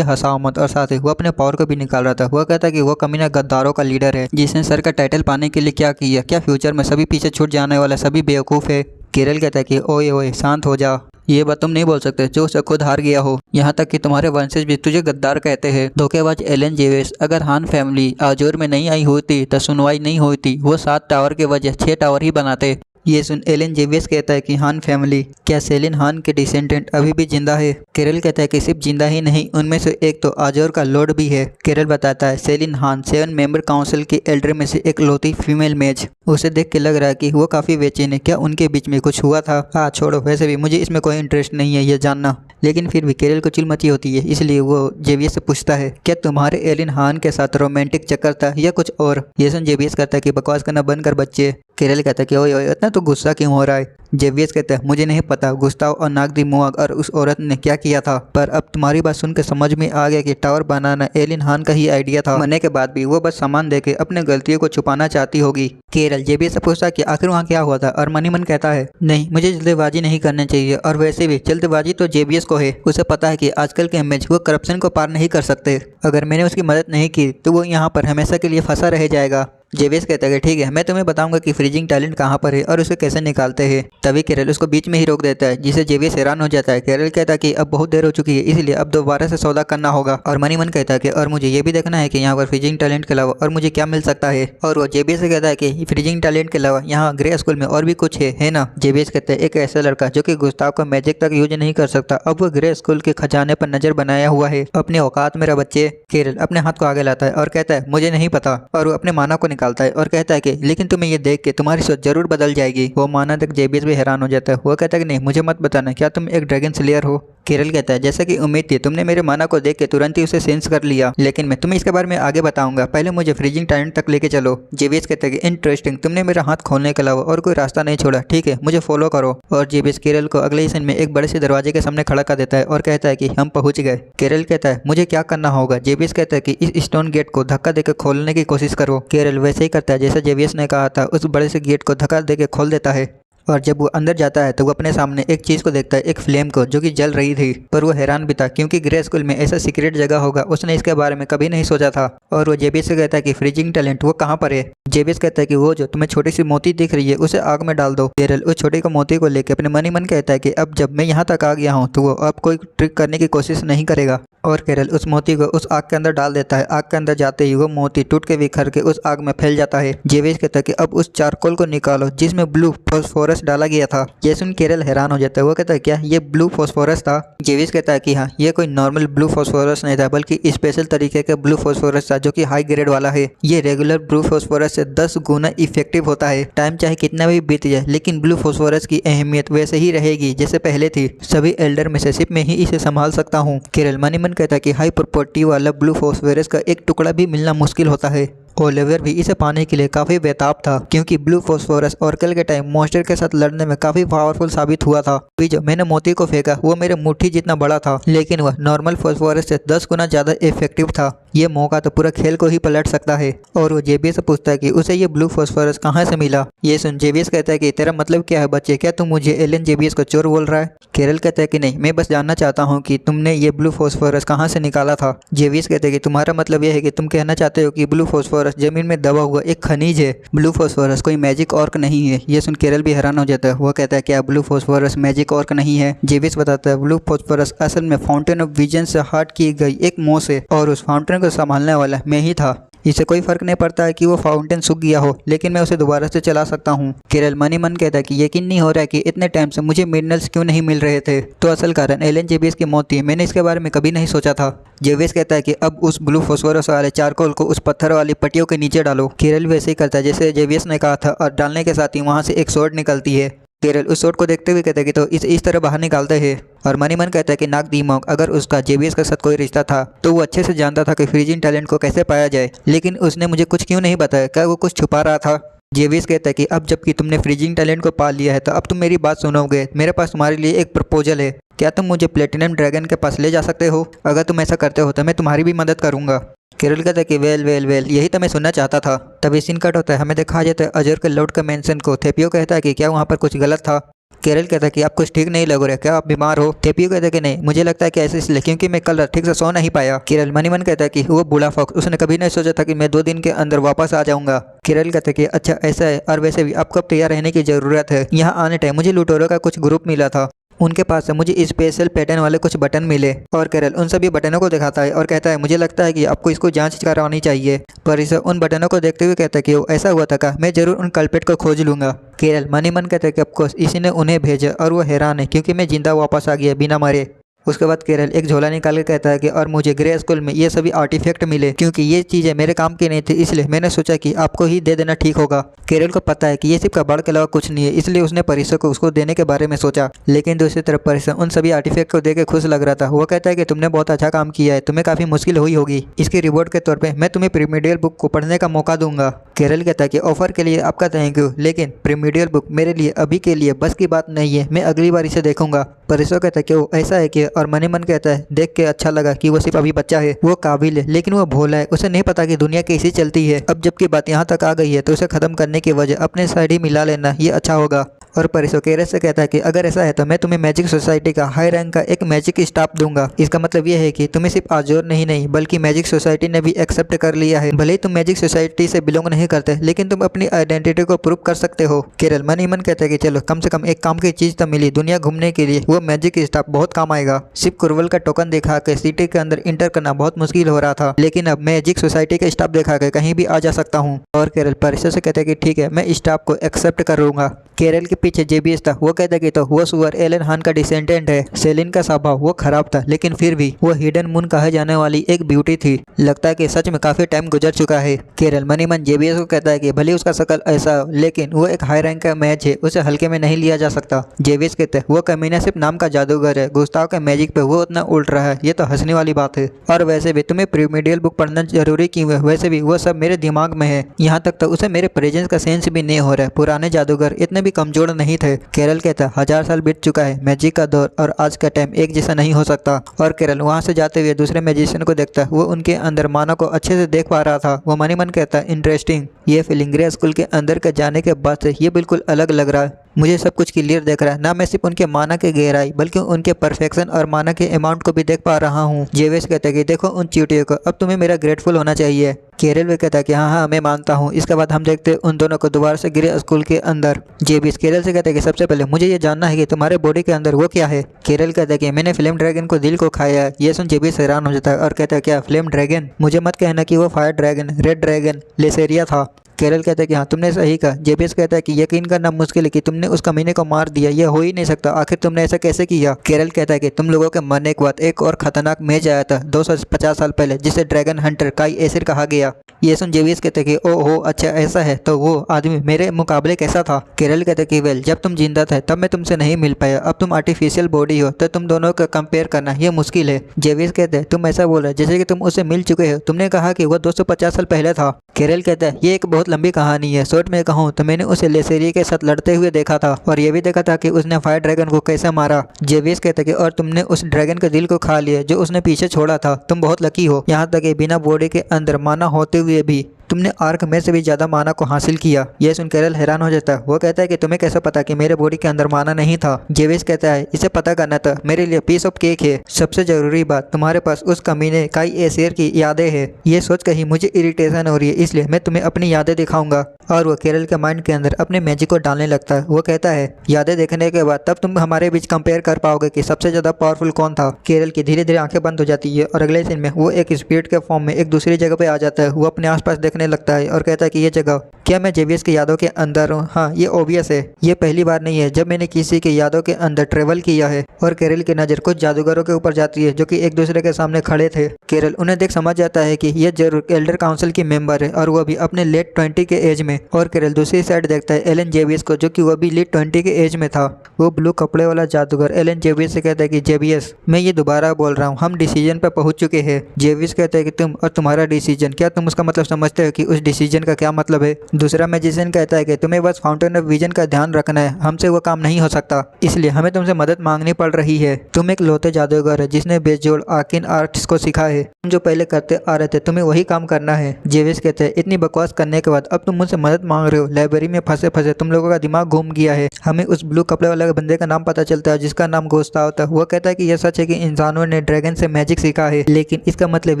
हंसाओ मत, और साथ ही वो अपने पावर को भी निकाल रहा था। वो कहता है कि वो कमीना गद्दारों का लीडर है, जिसने सर का टाइटल पाने के लिए क्या किया, क्या फ्यूचर में सभी पीछे छूट जाने वाला सभी बेवकूफ़ है। केरल कहता है कि ओए ओए शांत हो जा, ये बात तुम नहीं बोल सकते जो उसे खुद हार गया हो, यहाँ तक कि तुम्हारे वंशज भी तुझे गद्दार कहते हैं। धोखेबाज एलन जेबीएस, अगर हान फैमिली आजोर में नहीं आई होती तो सुनवाई नहीं होती, वो 7 टावर के वजह 6 टावर ही बनाते। ये सुन एलन जेबीएस कहता है कि हान फैमिली, क्या सेलिन हान के डिसेंडेंट अभी भी जिंदा है? केरल कहता है कि सिर्फ जिंदा ही नहीं, उनमें से एक तो आजोर का लॉर्ड भी है। केरल बताता है, सेलिन हान 7 मेंबर काउंसिल के एल्डर में से इकलौती फीमेल मेज। उसे देख के लग रहा है कि वो काफ़ी बेचैन है, क्या उनके बीच में कुछ हुआ था? हाँ छोड़ो, वैसे भी मुझे इसमें कोई इंटरेस्ट नहीं है ये जानना। लेकिन फिर भी केरल को चिलमची होती है, इसलिए वो जेबीएस से पूछता है, क्या तुम्हारे एलिन हान के साथ रोमांटिक चक्कर था या कुछ और? ये सुन जेबीएस कहता है कि बकवास करना बंद कर बच्चे। केरल कहता है कि ओए ओए, इतना तो गुस्सा क्यों हो रहा है? जेबीएस कहता है, मुझे नहीं पता गुस्ताव और नागदी मुआग और उस औरत ने क्या किया था, पर अब तुम्हारी बात सुन के समझ में आ गया कि टावर बनाना एलिन हान का ही आइडिया था। मरने के बाद भी वो बस सामान देके अपने गलतियों को छुपाना चाहती होगी। केरल जेबीएस से पूछता है कि आखिर वहाँ क्या हुआ था, और मनी मन कहता है, नहीं मुझे जल्दबाजी नहीं करनी चाहिए, और वैसे भी जल्दबाजी तो जेबीएस को है। उसे पता है कि आजकल के इमेज वो करप्शन को पार नहीं कर सकते, अगर मैंने उसकी मदद नहीं की तो वो यहाँ पर हमेशा के लिए फंसा रह जाएगा। जेबीएस कहता है कि ठीक है, मैं तुम्हें बताऊंगा कि फ्रीजिंग टैलेंट कहाँ पर है और उसे कैसे निकालते हैं। तभी केरल उसको बीच में ही रोक देता है, जिसे जेबीएस हैरान हो जाता है। केरल कहता है कि अब बहुत देर हो चुकी है, इसलिए अब दोबारा से सौदा करना होगा। और मनी मन कहता है कि और मुझे ये भी देखना है कि यहाँ पर फ्रीजिंग टैलेंट के अलावा और मुझे क्या मिल सकता है। और वो जेबीएस से कहता है कि फ्रीजिंग टैलेंट के अलावा यहाँ ग्रे स्कूल में और भी कुछ है ना? जेबीएस कहता है, एक ऐसा लड़का जो कि गुस्ताव का मैजिक तक यूज नहीं कर सकता, अब वो ग्रे स्कूल के खजाने पर नजर बनाया हुआ है। अपने औकात मेरा बच्चे। केरल अपने हाथ को आगे लाता है और कहता है, मुझे नहीं पता, और वो अपने माना को निकालता है और कहता है कि लेकिन तुम्हें ये देख के तुम्हारी सोच जरूर बदल जाएगी। वो माना तक जेबीएस भी हैरान हो जाता है। वो कहता है कि नहीं, मुझे मत बताना, क्या तुम एक ड्रैगन स्लेयर हो? केरल कहता है, जैसा कि उम्मीद थी, तुमने मेरे माना को देख के तुरंत ही उसे सेंस कर लिया, लेकिन मैं तुम्हें इसके बारे में आगे बताऊंगा, पहले मुझे फ्रीजिंग टैलेंट तक लेके चलो। जेबीएस कहता है कि इंटरेस्टिंग, तुमने मेरा हाथ खोलने के अलावा और कोई रास्ता नहीं छोड़ा, ठीक है मुझे फॉलो करो। और जेबीएस केरल को अगले ही सीन में एक बड़े से दरवाजे के सामने खड़ा कर देता है और कहता है कि हम पहुंच गए। केरल कहता है, मुझे क्या करना होगा? जेबीएस कहता है कि इस स्टोन गेट को धक्का देकर खोलने की कोशिश करो। केरल वैसे ही करता है जैसा जेबीएस ने कहा था, उस बड़े से गेट को धक्का देकर खोल देता है। और जब वो अंदर जाता है तो वो अपने सामने एक चीज़ को देखता है, एक फ्लेम को, जो कि जल रही थी। पर वो हैरान भी था, क्योंकि ग्रे स्कूल में ऐसा सीक्रेट जगह होगा उसने इसके बारे में कभी नहीं सोचा था। और वो जेबीएस से कहता है कि फ्रीजिंग टैलेंट वो कहाँ पर है? जेबीएस कहता है कि वो जो तुम्हें छोटी सी मोती दिख रही है उसे आग में डाल दो। केरल उस छोटे को मोती को लेकर अपने मन ही मन कहता है कि अब जब मैं यहाँ तक आ गया हूँ तो वो अब कोई ट्रिक करने की कोशिश नहीं करेगा। और केरल उस मोती को उस आग के अंदर डाल देता है। आग के अंदर जाते ही वो मोती टूट के बिखर के उस आग में फैल जाता है। जेबीएस कहता है कि अब उस चारकोल को निकालो जिसमें ब्लू फॉस्फोरस डाला गया था। ये सुन केरल हैरान हो जाता है। वो कहता है, क्या ये ब्लू फॉस्फोरस था? जेबीएस कहता है कि हाँ, ये कोई नॉर्मल ब्लू फॉस्फोरस नहीं था, बल्कि स्पेशल तरीके का ब्लू फॉस्फोरस था, जो कि हाई ग्रेड वाला है। ये रेगुलर ब्लू फॉस्फोरस से 10 गुना इफेक्टिव होता है। टाइम चाहे कितना भी बीत जाए, लेकिन ब्लू फॉस्फोरस की अहमियत वैसे ही रहेगी जैसे पहले थी। सभी एल्डर में से सिर्फ मैं ही इसे संभाल सकता हूँ। केरल मन ही मन कहता है कि हाई प्रॉपर्टी वाला ब्लू फॉस्फोरस का एक टुकड़ा भी मिलना मुश्किल होता है। ओलिवर भी इसे पाने के लिए काफी बेताब था, क्योंकि ब्लू फॉस्फोरस ऑर्कल के टाइम मॉन्स्टर के साथ लड़ने में काफी पावरफुल साबित हुआ था। अभी जो मैंने मोती को फेंका वो मेरे मुट्ठी जितना बड़ा था, लेकिन वह नॉर्मल फॉस्फोरस से 10 गुना ज्यादा इफेक्टिव था। ये मौका तो पूरा खेल को ही पलट सकता है। और वो जेबीएस से पूछता है कि उसे ये ब्लू फॉस्फोरस कहाँ से मिला। ये सुन जेबीएस कहता है कि तेरा मतलब क्या है बच्चे, क्या तुम मुझे एलियन जेबीएस को चोर बोल रहा है? केरल कहता है कि नहीं, मैं बस जानना चाहता हूँ कि तुमने ये ब्लू फॉस्फोरस कहाँ से निकाला था। जेबीएस कहते हैं कि तुम्हारा मतलब यह है कि तुम कहना चाहते हो कि ब्लू फॉस्फोरस फॉस्फोरस जमीन में दबा हुआ एक खनिज है। ब्लू फॉस्फोरस कोई मैजिक ऑर्क नहीं है। ये सुन केरल भी हैरान हो जाता है। वो कहता है क्या ब्लू फॉस्फोरस मैजिक ऑर्क नहीं है? जेविस बताता है ब्लू फॉस्फोरस असल में फाउंटेन ऑफ विजन से हार्ट की गई एक मोस है और उस फाउंटेन को संभालने वाला मैं ही था। इससे कोई फर्क नहीं पड़ता है कि वो फाउंटेन सूख गया हो, लेकिन मैं उसे दोबारा से चला सकता हूँ। केरल मन ही मन कहता है कि यकीन नहीं हो रहा है कि इतने टाइम से मुझे मिनरल्स क्यों नहीं मिल रहे थे। तो असल कारण एलन जेवियस की मौत थी। मैंने इसके बारे में कभी नहीं सोचा था। जेवियस कहता है कि अब उस ब्लू फॉस्फोरस वाले चारकोल को उस पत्थर वाली पट्टियों के नीचे डालो। केरल वैसे ही करता है जैसे जेवियस ने कहा था और डालने के साथ ही वहाँ से एक स्वॉर्ड निकलती है। केरल उस शॉट को देखते हुए कहता है कि तो इस तरह बाहर निकालते हैं। और मनी मन कहता है कि नाक दिमाग अगर उसका जेवियस के साथ कोई रिश्ता था तो वो अच्छे से जानता था कि फ्रीजिंग टैलेंट को कैसे पाया जाए, लेकिन उसने मुझे कुछ क्यों नहीं बताया? क्या वो कुछ छुपा रहा था? जेवियस कहता है कि अब जबकि तुमने फ्रीजिंग टैलेंट को पा लिया है तो अब तुम मेरी बात सुनोगे। मेरे पास तुम्हारे लिए एक प्रपोजल है। क्या तुम मुझे प्लेटिनम ड्रैगन के पास ले जा सकते हो? अगर तुम ऐसा करते हो तो मैं तुम्हारी भी मदद करूंगा। केरल कहता है कि वेल यही तो मैं सुनना चाहता था। तभी सीन कट होता है। हमें दिखाया जाता है अजूर के लॉर्ड के मेंशन को। थेपियो कहता है कि क्या वहाँ पर कुछ गलत था? केरल कहता है कि आप कुछ ठीक नहीं लग रहे, क्या आप बीमार हो? थेपियो कहता है कि नहीं, मुझे लगता है कि ऐसे इसलिए क्योंकि मैं कल ठीक से सो नहीं पाया। केरल मनी मन कहता है कि वो बूढ़ा फॉक्स उसने कभी नहीं सोचा था कि मैं 2 दिन के अंदर वापस आ जाऊंगा। केरल कहता है कि अच्छा ऐसा है, और वैसे भी आपको अब तैयार रहने की जरूरत है। यहाँ आने टाइम मुझे लुटेरों का कुछ ग्रुप मिला था, उनके पास से मुझे स्पेशल पैटर्न वाले कुछ बटन मिले। और केरल उन सभी बटनों को दिखाता है और कहता है मुझे लगता है कि आपको इसको जांच करवानी चाहिए। पर इसे उन बटनों को देखते हुए कहता है कि वो ऐसा हुआ था का मैं जरूर उन कल्पेट को खोज लूंगा। केरल मनी मन कहता है कि ऑफकोर्स इसी ने उन्हें भेजा और वो हैरान है क्योंकि मैं जिंदा वापस आ गया बिना मरे। उसके बाद केरल एक झोला निकाल के कहता है कि और मुझे ग्रे स्कूल में ये सभी आर्टिफैक्ट मिले, क्योंकि ये चीज़ें मेरे काम की नहीं थी इसलिए मैंने सोचा कि आपको ही दे देना ठीक होगा। केरल को पता है कि ये सिर्फ कबाड़ के अलावा कुछ नहीं है, इसलिए उसने परिसर को उसको देने के बारे में सोचा। लेकिन दूसरी तरफ परिसर उन सभी आर्टिफैक्ट को देकर खुश लग रहा था। वो कहता है कि तुमने बहुत अच्छा काम किया है, तुम्हें काफ़ी मुश्किल हुई होगी। इसके रिवॉर्ड के तौर पर मैं तुम्हें प्रीमिडियल बुक को पढ़ने का मौका दूंगा। केरल कहता है कि ऑफर के लिए आपका थैंक यू, लेकिन प्रीमिडियल बुक मेरे लिए अभी के लिए बस की बात नहीं है, मैं अगली बार इसे देखूंगा। परिसर कहता है कि वो ऐसा है कि, और मनी मन कहता है देख के अच्छा लगा कि वो सिर्फ अभी बच्चा है, वो काबिल है लेकिन वो भोला है, उसे नहीं पता कि दुनिया कैसी चलती है। अब जबकि बात यहाँ तक आ गई है तो उसे खत्म करने की वजह अपने साइड ही मिला लेना ये अच्छा होगा। और परिसो केरल से कहता है कि अगर ऐसा है तो मैं तुम्हें मैजिक सोसाइटी का हाई रैंक का एक मैजिक स्टाफ दूंगा। इसका मतलब यह है कि तुम्हें सिर्फ आजोर नहीं बल्कि मैजिक सोसाइटी ने भी एक्सेप्ट कर लिया है। भले ही तुम मैजिक सोसाइटी से बिलोंग नहीं करते, लेकिन तुम अपनी आइडेंटिटी को प्रूव कर सकते हो। केरल मन ही मन कहता है कि चलो कम से कम एक काम की चीज तो मिली, दुनिया घूमने के लिए वो मैजिक स्टाफ बहुत काम आएगा। सिर्फ कुरवल का टोकन दिखा के सिटी के अंदर इंटर करना बहुत मुश्किल हो रहा था, लेकिन अब मैजिक सोसाइटी का स्टाफ दिखा के कहीं भी आ जा सकता हूँ। और केरल परिसर से कहता है कि ठीक है, मैं स्टाफ को एक्सेप्ट करूंगा। केरल के पीछे जेबीएस था। वो कहता है कि तो वो सुअर एलन हान का डिसेंडेंट है। सेलिन का स्वभाव वो खराब था, लेकिन फिर भी वो हिडन मून कहे जाने वाली एक ब्यूटी थी। लगता है कि सच में काफी टाइम गुजर चुका है। केरल मनी मन जेबीएस को कहता है कि भले उसका शकल ऐसा हो, लेकिन वो एक हाई रैंक का मैच है, उसे हल्के में नहीं लिया जा सकता। जेबीएस कहते हैं वो कमीना सिर्फ नाम का जादूगर है, गुस्ताव के मैजिक पे वो उतना उल्ट रहा है, ये तो हंसने वाली बात है। और वैसे भी तुम्हें प्रीमिडियल बुक पढ़ना जरूरी क्यों है? वैसे भी वो सब मेरे दिमाग में है, यहाँ तक तो उसे मेरे प्रेजेंस का सेंस भी नहीं हो रहा है। पुराने जादूगर इतने भी कमजोर नहीं थे। केरल कहता 1000 साल बीत चुका है, मैजिक का दौर और आज का टाइम एक जैसा नहीं हो सकता। और केरल वहाँ से जाते हुए दूसरे मैजिशियन को देखता है, वो उनके अंदर मानव को अच्छे से देख पा रहा था। वो मनी मन कहता है इंटरेस्टिंग, ये फीलिंग ग्रे स्कूल के अंदर के जाने के बाद से ये बिल्कुल अलग लग रहा है। मुझे सब कुछ क्लियर देख रहा है, ना मैं सिर्फ उनके माना के गहराई बल्कि उनके परफेक्शन और माना के अमाउंट को भी देख पा रहा हूँ। जेवेस कहता है कि देखो उन चींटियों को, अब तुम्हें मेरा ग्रेटफुल होना चाहिए। केरल भी कहता है कि हाँ मैं मानता हूँ। इसके बाद हम देखते हैं उन दोनों को दोबारा से ग्रे स्कूल के अंदर। जेबीएस केरल से कहता है कि सबसे पहले मुझे ये जानना है कि तुम्हारे बॉडी के अंदर वो क्या है। केरल कहता है कि मैंने फ्लेम ड्रैगन को दिल को खाया है। ये सुन जेबीएस हैरान हो जाता है और कहता है क्या फ्लेम ड्रैगन? मुझे मत कहना कि वो फायर ड्रैगन, रेड ड्रैगन, लेसेरिया था। केरल कहता है कि हाँ तुमने सही कहा। जेबीएस कहता है कि यकीन करना मुश्किल है कि तुमने उस कमीने को मार दिया, यह हो ही नहीं सकता, आखिर तुमने ऐसा कैसे किया? केरल कहता है कि तुम लोगों के मरने के बाद एक और खतरनाक मेज आया था 250 साल पहले, जिसे ड्रैगन हंटर काई एसिर कहा गया। ये सुन जेबीएस कहते हैं कि ओहो अच्छा ऐसा है, तो वो आदमी मेरे मुकाबले कैसा था? केरल कहते हैं कि वेल जब तुम जिंदा थे तब मैं तुमसे नहीं मिल पाया, अब तुम आर्टिफिशियल बॉडी हो तो तुम दोनों का कंपेयर करना ये मुश्किल है। जेबीएस कहते हैं तुम ऐसा बोल रहे जैसे कि तुम उससे मिल चुके हो, तुमने कहा कि वो 250 साल पहले था। केरल कहता है ये एक बहुत लंबी कहानी है, शॉर्ट में कहूँ तो मैंने उसे लेसेरिया के साथ लड़ते हुए देखा था और ये भी देखा था कि उसने फायर ड्रैगन को कैसे मारा। जेबीएस कहता है कि और तुमने उस ड्रैगन के दिल को खा लिया जो उसने पीछे छोड़ा था, तुम बहुत लकी हो। यहाँ तक कि बिना बॉडी के अंदर माना होते हुए भी तुमने आर्क में से भी ज्यादा माना को हासिल किया। यह सुन केरल हैरान हो जाता है। वो कहता है कि तुम्हें कैसे पता कि मेरे बॉडी के अंदर माना नहीं था। जेविस कहता है इसे पता करना था मेरे लिए पीस ऑफ केक है। सबसे जरूरी बात, तुम्हारे पास उस कमीने काई एसियर की यादें हैं। ये सोच कर ही मुझे इरिटेशन हो रही है, इसलिए मैं तुम्हें अपनी यादें दिखाऊंगा। और वो केरल के माइंड के अंदर अपने मैजिक को डालने लगता है। वो कहता है यादें देखने के बाद तब तुम हमारे बीच कंपेयर कर पाओगे कि सबसे ज्यादा पावरफुल कौन था। केरल की धीरे धीरे आंखें बंद हो जाती है और अगले सीन में वो एक स्पिरिट के फॉर्म में एक दूसरी जगह पे आ जाता है। वो अपने आसपास देखने लगता है और कहता है कि ये जगह क्या मैं जेवियस की यादों के अंदर हूँ? हाँ, ये ओबियस है। ये पहली बार नहीं है जब मैंने किसी की यादों के अंदर ट्रेवल किया है। और केरल की नजर कुछ जादूगरों के ऊपर जाती है जो कि एक दूसरे के सामने खड़े थे। केरल उन्हें देख समझ जाता है कि ये जरूर एल्डर काउंसिल की मेंबर है और वो भी अपने लेट 20 के एज में। और केरल दूसरी साइड देखता है एलन जेवियस को, जो कि वो भी लेट 20 के एज में था। वो ब्लू कपड़े वाला जादूगर एलन जेवियस से कहता है कि जेवियस, मैं ये दोबारा बोल रहा हूँ, हम डिसीजन पर पहुंच चुके हैं। जेवियस कहता है कि तुम और तुम्हारा डिसीजन, क्या तुम उसका मतलब समझते हो कि उस डिसीजन का क्या मतलब है? दूसरा मैजिशियन कहता है कि तुम्हें बस फाउंटेन ऑफ विजन का ध्यान रखना है, हमसे वो काम नहीं हो सकता, इसलिए हमें तुमसे मदद मांगनी पड़ रही है। तुम एक लौते जादूगर है जिसने बेजोड़ आर्किन आर्ट्स को सीखा है। तुम जो पहले करते आ रहे थे तुम्हें वही काम करना है। जेवियस कहते हैं इतनी बकवास करने के बाद अब तुम मुझसे मदद मांग रहे हो? लाइब्रेरी में फंसे फंसे तुम लोगों का दिमाग घूम गया है। हमें उस ब्लू कपड़े वाले बंदे का नाम पता चलता है जिसका नाम गुस्ताव था। वो कहता है कि यह सच है कि इंसानों ने ड्रैगन से मैजिक सीखा है, लेकिन इसका मतलब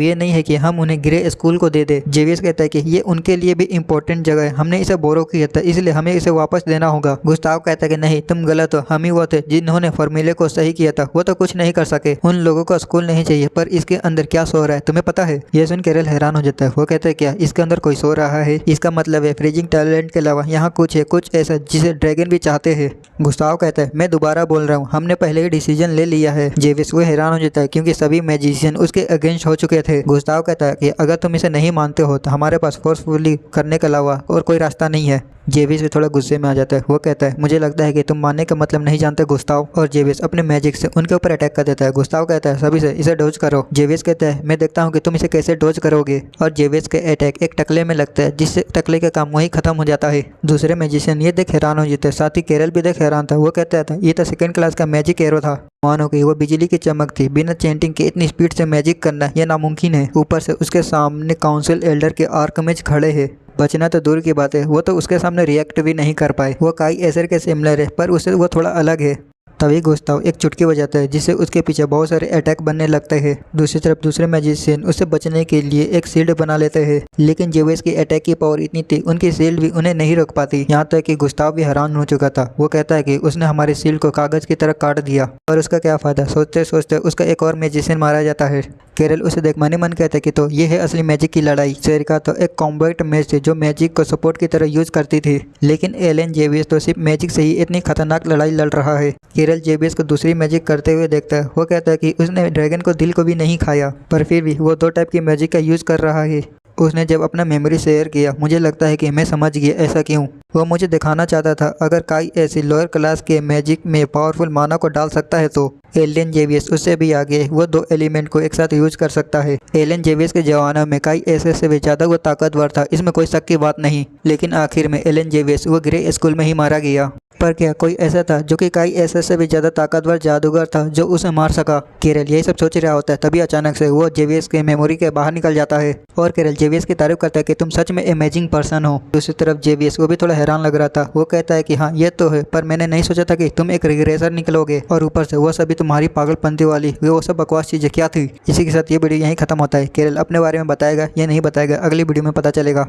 ये नहीं है कि हम उन्हें ग्रे स्कूल को दे दे। जेवियस कहता है कि ये उनके लिए भी इंपॉर्टेंट जगह है, हमने इसे बोरो किया था इसलिए हमें इसे वापस देना होगा। गुस्ताव कहता है कि नहीं, तुम गलत हो, हम ही वो थे जिन्होंने फॉर्मूले को सही किया था, वो तो कुछ नहीं कर सके। उन लोगों को स्कूल नहीं चाहिए, पर इसके अंदर क्या सो रहा है तुम्हें पता है? यह सुन केरल हैरान हो जाता है। वो कहता है क्या इसके अंदर कोई सो रहा है? इसका मतलब है फ्रीजिंग टैलेंट के अलावा यहाँ कुछ है, कुछ ऐसा जिसे ड्रैगन भी चाहते हैं। गुस्ताव कहता है मैं दोबारा बोल रहा हूँ, हमने पहले ही डिसीजन ले लिया है। जेवियस वो हैरान हो जाता है क्योंकि सभी मैजिशियन उसके अगेंस्ट हो चुके थे। गुस्ताव कहता है कि अगर तुम इसे नहीं मानते हो तो हमारे पास फोर्सफुली करने के अलावा और कोई रास्ता नहीं है। जेवियस भी थोड़ा गुस्से में आ जाता है। वो कहता है मुझे लगता है कि तुम मानने का मतलब नहीं जानते गुस्ताव। और जेवियस अपने मैजिक से उनके ऊपर अटैक कर देता है। गुस्ताव कहता है सभी से इसे डोज करो। जेवियस कहता है मैं देखता हूँ कि तुम इसे कैसे डोज करोगे। और जेवियस के अटैक एक टकले में लगता है जिससे टकले का काम वही खत्म हो जाता है। दूसरे मैजिशियन ये देख हैरान हो जाते हैं, साथ ही केरल भी देख हैरान था। वो कहता था ये तो सेकंड क्लास का मैजिक एरो था, मानो कि वो बिजली की चमक थी। बिना चेंटिंग के इतनी स्पीड से मैजिक करना यह नामुमकिन है। ऊपर से उसके सामने काउंसिल एल्डर के आर्कमेज खड़े हैं। बचना तो दूर की बात है, वो तो उसके सामने रिएक्ट भी नहीं कर पाए। वो काई एसर के सिमिलर है पर उससे वो थोड़ा अलग है। तभी गुस्ताव एक चुटकी बजाता है जिससे उसके पीछे बहुत सारे अटैक बनने लगते हैं। दूसरी तरफ दूसरे मैजिशियन उससे बचने के लिए एक शील्ड बना लेते हैं, लेकिन जेवियस की अटैक की पावर इतनी थी उनकी शील्ड भी उन्हें नहीं रोक पाती। यहाँ तक कि गुस्ताव भी हैरान हो चुका था। वो कहता है कि उसने हमारी शील्ड को कागज की तरह काट दिया, और उसका क्या फायदा? सोचते सोचते उसका एक और मैजिशियन मारा जाता है। केरल उसे देख मन ही मन कहता है कि तो ये है असली मैजिक की लड़ाई। शेर का तो एक कॉम्बैट मैच थी जो मैजिक को सपोर्ट की तरह यूज करती थी, लेकिन एलन जेवियस तो सिर्फ मैजिक से ही इतनी खतरनाक लड़ाई लड़ रहा है। केरल जेवियस को दूसरी मैजिक करते हुए देखता है। वो कहता है कि उसने ड्रैगन को दिल को भी नहीं खाया, पर फिर भी वो 2 टाइप की मैजिक का यूज कर रहा है। उसने जब अपना मेमोरी शेयर किया मुझे लगता है कि मैं समझ गया ऐसा क्यों। वो मुझे दिखाना चाहता था अगर काई ऐसी लोअर क्लास के मैजिक में पावरफुल माना को डाल सकता है तो एलन जेवियस उससे भी आगे वो 2 एलिमेंट को एक साथ यूज कर सकता है। एलन जेवियस के जमाने में काई ऐसे से भी ज़्यादा वो ताकतवर था, इसमें कोई शक की बात नहीं। लेकिन आखिर में एलन जेवियस वो ग्रे स्कूल में ही मारा गया। पर क्या कोई ऐसा था जो कि काई ऐसे से भी ज़्यादा ताकतवर जादूगर था जो उसे मार सका? केरल यही सब सोच रहा होता है, तभी अचानक से वो जेवियस के मेमोरी के बाहर निकल जाता है और केरल जेवियस की तारीफ करता है कि तुम सच में अमेजिंग पर्सन हो। दूसरी तरफ जेवियस वो भी थोड़ा हैरान लग रहा था। वो कहता है कि हाँ ये तो है, पर मैंने नहीं सोचा था कि तुम एक रिग्रेसर निकलोगे, और ऊपर से वो सभी तुम्हारी पागलपंती वाली वो सब बकवास चीज़ें क्या थी। इसी के साथ ये वीडियो यहीं खत्म होता है। केरल अपने बारे में बताएगा या नहीं बताएगा अगली वीडियो में पता चलेगा।